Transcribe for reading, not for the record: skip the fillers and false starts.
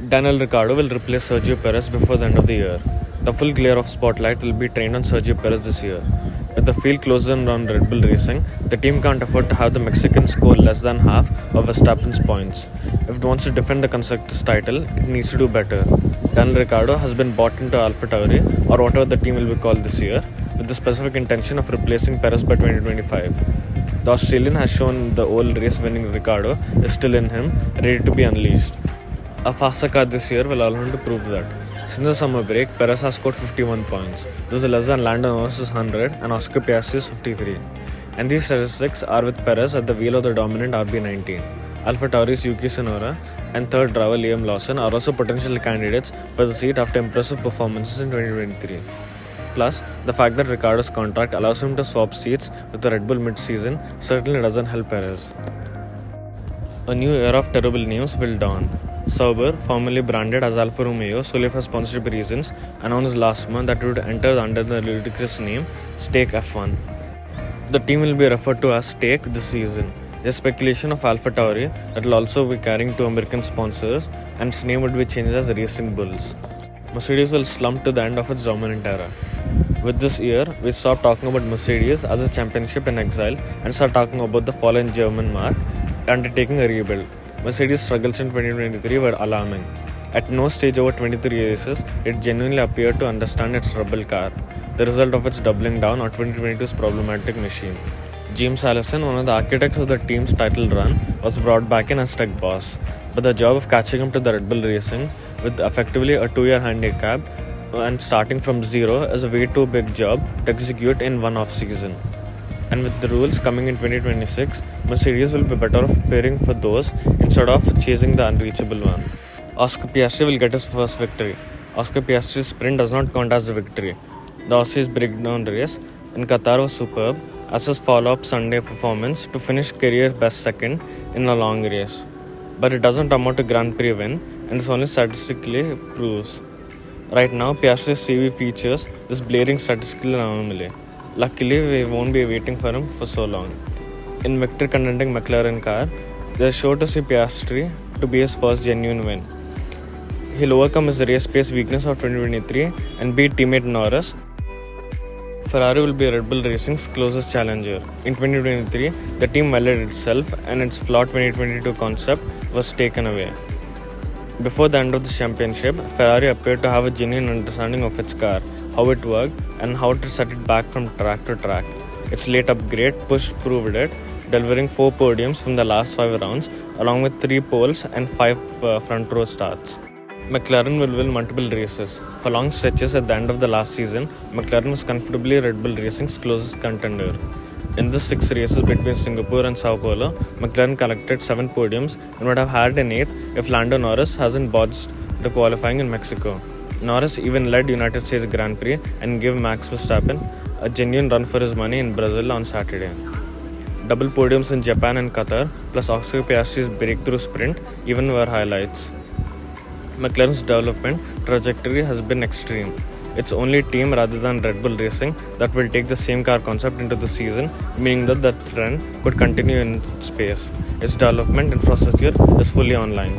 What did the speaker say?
Daniel Ricciardo will replace Sergio Perez before the end of the year. The full glare of spotlight will be trained on Sergio Perez this year. With the field closer on Red Bull Racing, the team can't afford to have the Mexican score less than half of Verstappen's points. If it wants to defend the Constructors' title, it needs to do better. Daniel Ricciardo has been bought into AlphaTauri, or whatever the team will be called this year, with the specific intention of replacing Perez by 2025. The Australian has shown the old race-winning Ricciardo is still in him, ready to be unleashed. A faster car this year will allow him to prove that. Since the summer break, Perez has scored 51 points. This is less than Lando Norris's 100 and Oscar Piastri's 53. And these statistics are with Perez at the wheel of the dominant RB19. AlphaTauri's Yuki Tsunoda and third driver Liam Lawson are also potential candidates for the seat after impressive performances in 2023. Plus, the fact that Ricciardo's contract allows him to swap seats with the Red Bull mid-season certainly doesn't help Perez. A new era of terrible news will dawn. Sauber, formerly branded as Alfa Romeo solely for sponsorship reasons, announced last month that it would enter under the ludicrous name Stake F1. The team will be referred to as Stake this season. There's speculation of AlphaTauri that will also be carrying two American sponsors, and its name would be changed as Racing Bulls. Mercedes will slump to the end of its dominant era. With this year, we stop talking about Mercedes as a championship in exile and start talking about the fallen German marque undertaking a rebuild. Mercedes' struggles in 2023 were alarming. At no stage over 23 races, it genuinely appeared to understand its rebel car, the result of its doubling down on 2022's problematic machine. James Allison, one of the architects of the team's title run, was brought back in as tech boss, but the job of catching up to the Red Bull Racing with effectively a 2-year handicap and starting from zero is a way too big job to execute in one off-season. And with the rules coming in 2026, Mercedes will be better off preparing for those instead of chasing the unreachable one. Oscar Piastri will get his first victory. Oscar Piastri's sprint does not count as a victory. The Aussie's breakdown race in Qatar was superb, as his follow-up Sunday performance to finish career best second in a long race. But it doesn't amount to Grand Prix win, and this only statistically proves. Right now, Piastri's CV features this blaring statistical anomaly. Luckily, we won't be waiting for him for so long. In victory contending McLaren car, they are sure to see Piastri to be his first genuine win. He'll overcome his race pace weakness of 2023 and beat teammate Norris. Ferrari will be Red Bull Racing's closest challenger. In 2023, the team validated itself and its flawed 2022 concept was taken away. Before the end of the championship, Ferrari appeared to have a genuine understanding of its car, how it worked, and how to set it back from track to track. Its late upgrade push proved it, delivering 4 podiums from the last 5 rounds, along with 3 poles and 5 front row starts. McLaren will win multiple races. For long stretches at the end of the last season, McLaren was comfortably Red Bull Racing's closest contender. In the 6 races between Singapore and Sao Paulo, McLaren collected 7 podiums and would have had an 8th if Lando Norris hasn't botched the qualifying in Mexico. Norris even led United States Grand Prix and gave Max Verstappen a genuine run for his money in Brazil on Saturday. Double podiums in Japan and Qatar, plus Oscar Piastri's breakthrough sprint even were highlights. McLaren's development trajectory has been extreme. It's only team rather than Red Bull Racing that will take the same car concept into the season, meaning that the trend could continue in space. Its development infrastructure is fully online.